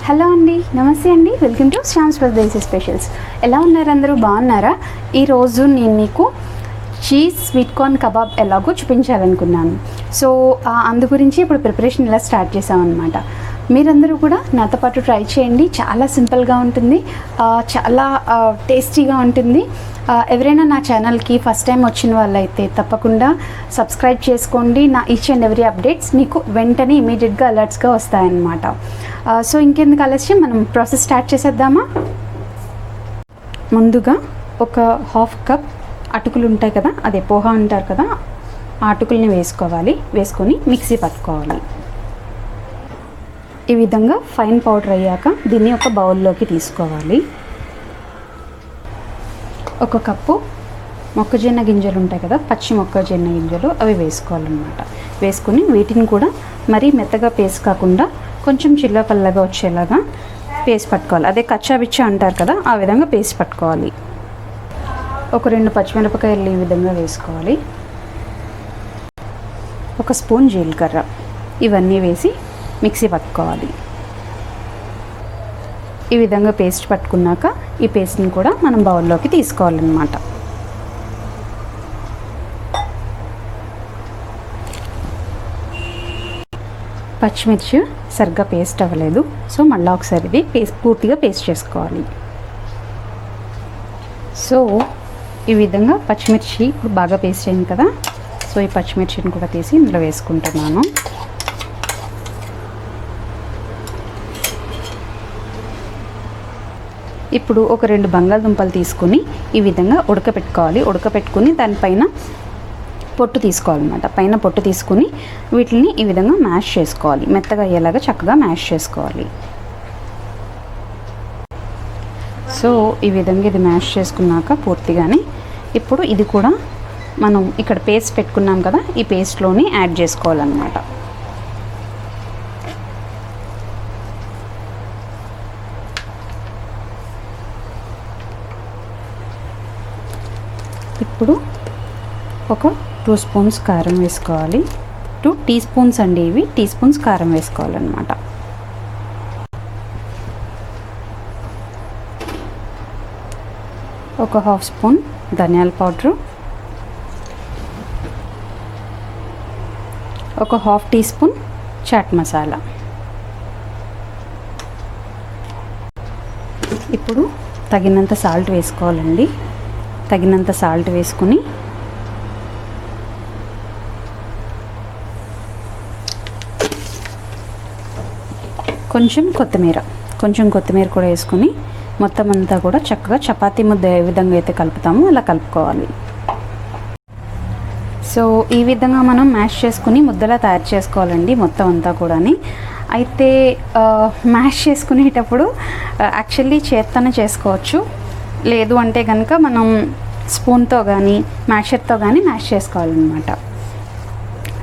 Hello అండి, నమస్తే అండి. వెల్కమ్ టు శ్యామ్స్ స్వదేశీ స్పెషల్స్. ఎలా ఉన్నారు అందరూ? బాగున్నారా? ఈరోజు నేను మీకు చీజ్ స్వీట్ కార్న్ కబాబ్ ఎలాగో చూపించాలనుకున్నాను. సో అందు గురించి ఇప్పుడు ప్రిపరేషన్ ఇలా స్టార్ట్ చేసామన్నమాట. మీరందరూ కూడా నాతో పాటు ట్రై చేయండి. చాలా సింపుల్గా ఉంటుంది, చాలా టేస్టీగా ఉంటుంది. ఎవరైనా నా ఛానల్కి ఫస్ట్ టైం వచ్చిన వాళ్ళైతే తప్పకుండా సబ్స్క్రైబ్ చేసుకోండి. నా ఈచ్ అండ్ ఎవ్రీ అప్డేట్స్ మీకు వెంటనే ఇమీడియట్గా అలర్ట్స్గా వస్తాయన్నమాట. సో ఇంకెందుకు ఆలస్యం, మనం ప్రాసెస్ స్టార్ట్ చేసేద్దామా? ముందుగా ఒక హాఫ్ కప్ అటుకులు ఉంటాయి కదా, అదే పోహా అంటారు కదా, ఆ అటుకుల్ని వేసుకొని మిక్సీ పట్టుకోవాలి. ఈ విధంగా ఫైన్ పౌడర్ అయ్యాక దీన్ని ఒక బౌల్లోకి తీసుకోవాలి. ఒక కప్పు మొక్కజొన్న గింజలు ఉంటాయి కదా, పచ్చి మొక్కజొన్న గింజలు, అవి వేసుకోవాలన్నమాట. వేసుకొని వీటిని కూడా మరీ మెత్తగా పేస్ట్ కాకుండా కొంచెం చిల్లపల్లగా వచ్చేలాగా పేస్ట్ పట్టుకోవాలి. అదే కచ్చాబిచ్చా అంటారు కదా, ఆ విధంగా పేస్ట్ పట్టుకోవాలి. ఒక 2 పచ్చిమిరపకాయలు ఈ విధంగా వేసుకోవాలి. ఒక స్పూన్ జీలకర్ర, ఇవన్నీ వేసి మిక్సీ పట్టుకోవాలి. ఈ విధంగా పేస్ట్ పట్టుకున్నాక ఈ పేస్ట్ని కూడా మనం బౌల్లోకి తీసుకోవాలన్నమాట. పచ్చిమిర్చి సరిగ్గా పేస్ట్ అవ్వలేదు, సో మళ్ళీ ఒకసారి ఇది పూర్తిగా పేస్ట్ చేసుకోవాలి. సో ఈ విధంగా పచ్చిమిర్చి ఇప్పుడు బాగా పేస్ట్ అయింది కదా, సో ఈ పచ్చిమిర్చిని కూడా తీసి ఇందులో వేసుకుంటున్నాను. ఇప్పుడు ఒక 2 బంగాళదుంపలు తీసుకొని ఈ విధంగా ఉడకపెట్టుకొని దానిపైన పొట్టు తీసుకోవాలన్నమాట. పైన పొట్టు తీసుకుని వీటిని ఈ విధంగా మ్యాష్ చేసుకోవాలి. మెత్తగా అయ్యేలాగా చక్కగా మ్యాష్ చేసుకోవాలి. సో ఈ విధంగా ఇది మ్యాష్ చేసుకున్నాక పూర్తిగానే ఇప్పుడు ఇది కూడా మనం ఇక్కడ పేస్ట్ పెట్టుకున్నాం కదా, ఈ పేస్ట్లోని యాడ్ చేసుకోవాలన్నమాట. ఇప్పుడు ఒక 2 స్పూన్స్ కారం వేసుకోవాలి. 2 టీ స్పూన్స్ అండి, ఇవి టీ స్పూన్స్ కారం వేసుకోవాలన్నమాట. ఒక 1/2 స్పూన్ ధనియాల పౌడరు, ఒక 1/2 టీ స్పూన్ చాట్ మసాలా. ఇప్పుడు తగినంత సాల్ట్ వేసుకోవాలండి. తగినంత సాల్ట్ వేసుకుని కొంచెం కొత్తిమీర కూడా వేసుకొని మొత్తం అంతా కూడా చక్కగా చపాతీ ముద్ద ఏ విధంగా అయితే కలుపుతామో అలా కలుపుకోవాలి. సో ఈ విధంగా మనం మ్యాష్ చేసుకుని ముద్దలా తయారు చేసుకోవాలండి మొత్తం అంతా కూడా. అయితే మ్యాష్ చేసుకునేటప్పుడు యాక్చువల్లీ చేత్తోనే చేసుకోవచ్చు, లేదు అంటే కనుక మనం స్పూన్తో కానీ మ్యాషర్తో కానీ మ్యాష్ చేసుకోవాలన్నమాట.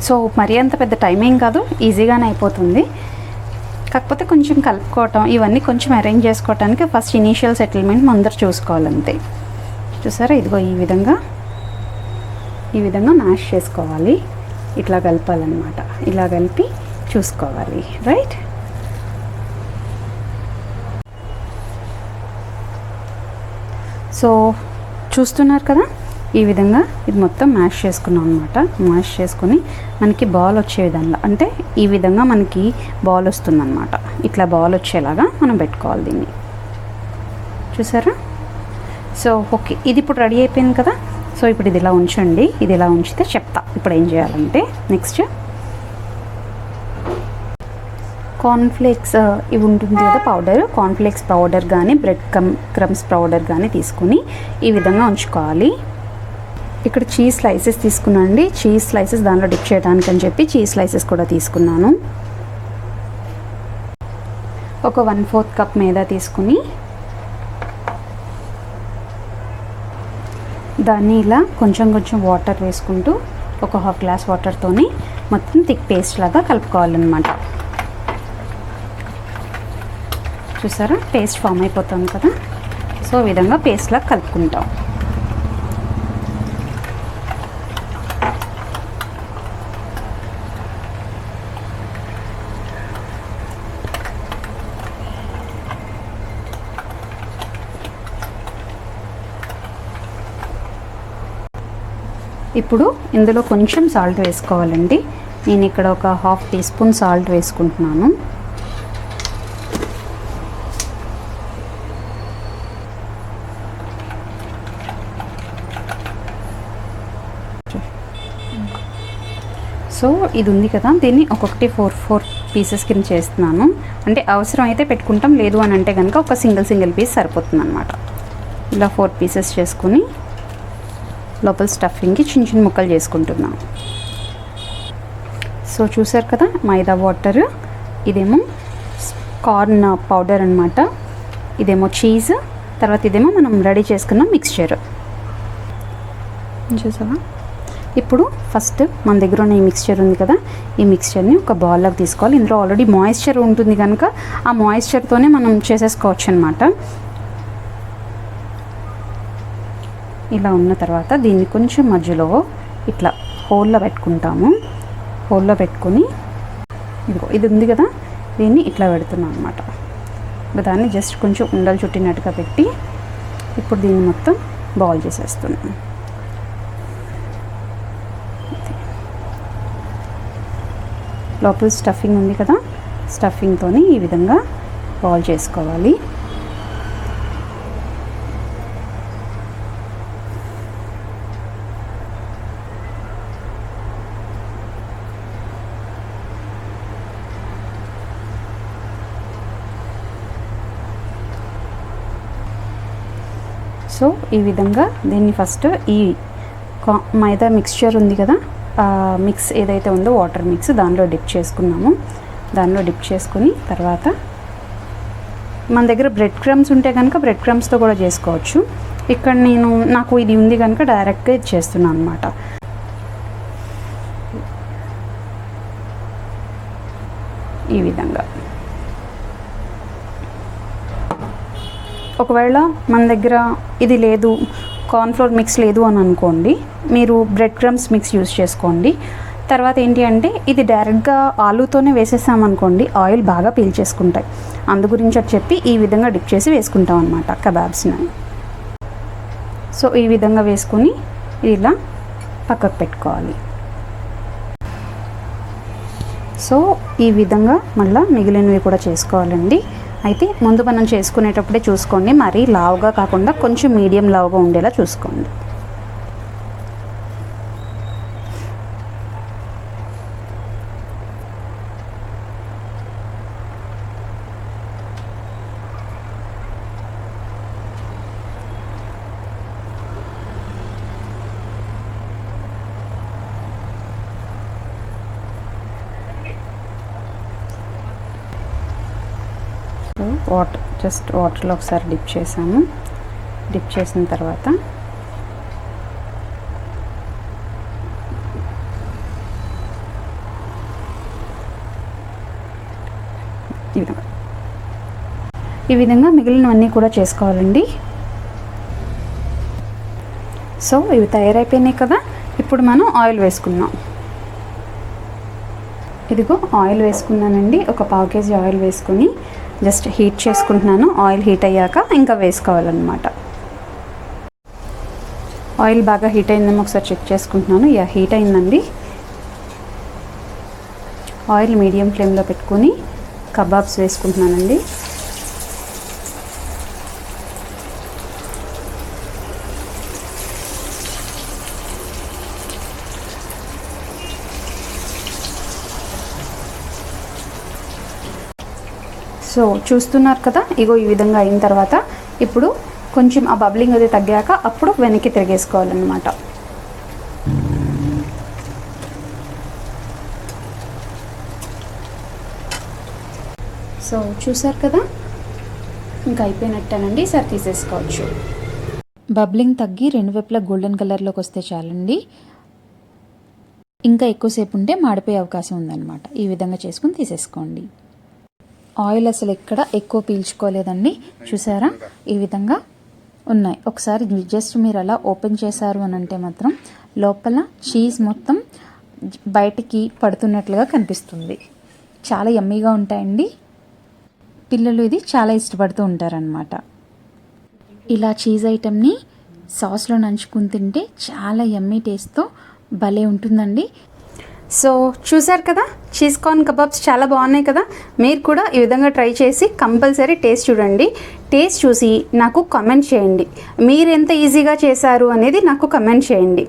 సో మరీ అంత పెద్ద టైం ఏం కాదు, ఈజీగానే అయిపోతుంది. కాకపోతే కొంచెం కలుపుకోవటం ఇవన్నీ కొంచెం అరేంజ్ చేసుకోవటానికి ఫస్ట్ ఇనీషియల్ సెటిల్మెంట్ ముందర చూసుకోవాలంతే. చూసారా, ఇదిగో ఈ విధంగా మ్యాష్ చేసుకోవాలి. ఇట్లా కలపాలన్నమాట. ఇలా కలిపి చూసుకోవాలి, రైట్? సో చూస్తున్నారు కదా, ఈ విధంగా ఇది మొత్తం మ్యాష్ చేసుకున్నాం అనమాట. మ్యాష్ చేసుకొని మనకి బాల్ వచ్చే విధంగా, అంటే ఈ విధంగా మనకి బాల్ వస్తుందన్నమాట. ఇట్లా బాల్ వచ్చేలాగా మనం పెట్టుకోవాలి దీన్ని. చూసారా? సో ఓకే, ఇది ఇప్పుడు రెడీ అయిపోయింది కదా. సో ఇప్పుడు ఇది ఇలా ఉంచండి. ఇది ఇలా ఉంచితే చెప్తా ఇప్పుడు ఏం చేయాలంటే. నెక్స్ట్ కార్న్ఫ్లేక్స్ ఇవి ఉంటుంది కదా పౌడర్, కార్న్ఫ్లేక్స్ పౌడర్ కానీ బ్రెడ్ క్రమ్స్ పౌడర్ కానీ తీసుకుని ఈ విధంగా ఉంచుకోవాలి. ఇక్కడ చీజ్ స్లైసెస్ తీసుకున్నానండి. చీజ్ స్లైసెస్ దానిలో డిప్ చేయడానికి అని చెప్పి చీజ్ స్లైసెస్ కూడా తీసుకున్నాను. ఒక 1/4 కప్ మైదా తీసుకుని దాన్ని ఇలా కొంచెం వాటర్ వేసుకుంటూ ఒక 1/2 గ్లాస్ వాటర్తోని మొత్తం థిక్ పేస్ట్ లాగా కలుపుకోవాలన్నమాట. చూసారా, పేస్ట్ ఫామ్ అయిపోతుంది కదా. సో ఈ విధంగా పేస్ట్ లాగా కలుపుకుంటాం. ఇప్పుడు ఇందులో కొంచెం సాల్ట్ వేసుకోవాలండి. నేను ఇక్కడ ఒక 1/2 టీ స్పూన్ సాల్ట్ వేసుకుంటున్నాను. సో ఇది ఉంది కదా, దీన్ని ఒక్కొక్కటి 4 పీసెస్ కింద చేస్తున్నాను. అంటే అవసరం అయితే పెట్టుకుంటాం, లేదు అని అంటే కనుక ఒక సింగిల్ పీస్ సరిపోతుంది అనమాట. ఇలా 4 పీసెస్ చేసుకుని లోపల స్టఫింగ్కి చిన్న ముక్కలు చేసుకుంటున్నాను. సో చూసారు కదా, మైదా వాటర్, ఇదేమో కార్న్ పౌడర్ అనమాట, ఇదేమో చీజ్, తర్వాత ఇదేమో మనం రెడీ చేసుకున్న మిక్స్చర్. చూసావా? ఇప్పుడు ఫస్ట్ మన దగ్గర ఉన్న ఈ మిక్స్చర్ ఉంది కదా, ఈ మిక్స్చర్ని ఒక బౌల్లోకి తీసుకోవాలి. ఇందులో ఆల్రెడీ మాయిశ్చర్ ఉంటుంది కనుక ఆ మాయిశ్చర్తోనే మనం చేసేసుకోవచ్చు అనమాట. ఇలా ఉన్న తర్వాత దీన్ని కొంచెం మధ్యలో ఇట్లా హోల్లో పెట్టుకుంటాము. హోల్లో పెట్టుకొని ఇదిగో ఇది ఉంది కదా, దీన్ని ఇట్లా పెడుతున్నాం అనమాట. దాన్ని జస్ట్ కొంచెం ఉండలు చుట్టినట్టుగా పెట్టి ఇప్పుడు దీన్ని మొత్తం బాల్ చేసేస్తున్నాం. లోపల స్టఫింగ్ ఉంది కదా, స్టఫింగ్తోని ఈ విధంగా బాల్ చేసుకోవాలి. సో ఈ విధంగా దీన్ని ఫస్ట్ ఈ మైదా మిక్స్చర్ ఉంది కదా, మిక్స్ ఏదైతే ఉందో వాటర్ మిక్స్ దానిలో డిప్ చేసుకున్నాము. దానిలో డిప్ చేసుకుని తర్వాత మన దగ్గర బ్రెడ్ క్రమ్స్ ఉంటే కనుక బ్రెడ్ క్రమ్స్తో కూడా చేసుకోవచ్చు. ఇక్కడ నాకు ఇది ఉంది కనుక డైరెక్ట్గా ఇది చేస్తున్నాను అనమాట. ఈ విధంగా ఒకవేళ మన దగ్గర ఇది లేదు, కార్న్ఫ్లోర్ మిక్స్ లేదు అని అనుకోండి, మీరు బ్రెడ్ క్రమ్స్ మిక్స్ యూస్ చేసుకోండి. తర్వాత ఏంటి అంటే ఇది డైరెక్ట్గా ఆలూతోనే వేసేసామనుకోండి, ఆయిల్ బాగా పీల్చేసుకుంటాయి. అందు గురించి అని చెప్పి ఈ విధంగా డిప్ చేసి వేసుకుంటాం అనమాట కబాబ్స్ని. సో ఈ విధంగా వేసుకొని ఇది ఇలా పక్కకు పెట్టుకోవాలి. సో ఈ విధంగా మళ్ళీ మిగిలినవి కూడా చేసుకోవాలండి. అయితే ముందు మనం చేసుకునేటప్పుడే చూసుకోండి, మరీ లావుగా కాకుండా కొంచెం మీడియం లావుగా ఉండేలా చూసుకోండి. వాటర్లో ఒకసారి డిప్ చేసాము. డిప్ చేసిన తర్వాత ఈ విధంగా మిగిలినవన్నీ కూడా చేసుకోవాలండి. సో ఇవి తయారైపోయినాయి కదా, ఇప్పుడు మనం ఆయిల్ వేసుకుందాం. ఇదిగో ఆయిల్ వేసుకున్నానండి. ఒక 1/2 kg ఆయిల్ వేసుకొని జస్ట్ హీట్ చేసుకుంటున్నాను. ఆయిల్ హీట్ అయ్యాక ఇంకా వేసుకోవాలన్నమాట. ఆయిల్ బాగా హీట్ అయిందేమో ఒకసారి చెక్ చేసుకుంటున్నాను. హీట్ అయిందండి. ఆయిల్ మీడియం ఫ్లేమ్లో పెట్టుకొని కబాబ్స్ వేసుకుంటున్నానండి. సో చూస్తున్నారు కదా, ఇగో ఈ విధంగా అయిన తర్వాత ఇప్పుడు కొంచెం ఆ బబ్లింగ్ అది తగ్గాక అప్పుడు వెనక్కి తిరిగేసుకోవాలన్నమాట. సో చూసారు కదా, ఇంకా అయిపోయినట్టేనండి. సరి తీసేసుకోవచ్చు. బబ్లింగ్ తగ్గి 2 వైపులా గోల్డెన్ కలర్లోకి వస్తే చాలండి. ఇంకా ఎక్కువసేపు ఉంటే మాడిపోయే అవకాశం ఉందన్నమాట. ఈ విధంగా చేసుకుని తీసేసుకోండి. ఆయిల్ అసలు ఎక్కడ ఎక్కువ పీల్చుకోలేదండి. చూసారా, ఈ విధంగా ఉన్నాయి. ఒకసారి జస్ట్ మీరు అలా ఓపెన్ చేశారు అని అంటే మాత్రం లోపల చీజ్ మొత్తం బయటికి పడుతున్నట్లుగా కనిపిస్తుంది. చాలా యమ్మీగా ఉంటాయండి. పిల్లలు ఇది చాలా ఇష్టపడుతూ ఉంటారనమాట. ఇలా చీజ్ ఐటెంని సాస్లో నంచుకుని తింటే చాలా యమ్మీ టేస్ట్తో భలే ఉంటుందండి. సో చూసారు కదా, చీజ్ కార్న్ కబాబ్స్ చాలా బాగున్నాయి కదా. మీరు కూడా ఈ విధంగా ట్రై చేసి కంపల్సరీ టేస్ట్ చూడండి. టేస్ట్ చూసి నాకు కమెంట్ చేయండి, మీరు ఎంత ఈజీగా చేశారు అనేది నాకు కమెంట్ చేయండి.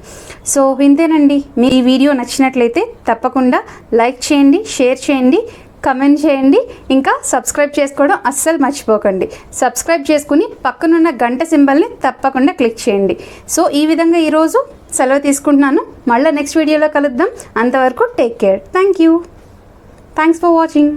సో ఇంతేనండి. మీ ఈ వీడియో నచ్చినట్లయితే తప్పకుండా లైక్ చేయండి, షేర్ చేయండి, కమెంట్ చేయండి, ఇంకా సబ్స్క్రైబ్ చేసుకోవడం అస్సలు మర్చిపోకండి. సబ్స్క్రైబ్ చేసుకుని పక్కనున్న గంట సింబల్ని తప్పకుండా క్లిక్ చేయండి. సో ఈ విధంగా ఈరోజు సెలవు తీసుకుంటున్నాను. మళ్ళీ నెక్స్ట్ వీడియోలో కలుద్దాం. అంతవరకు take care. Thank you. Thanks for watching.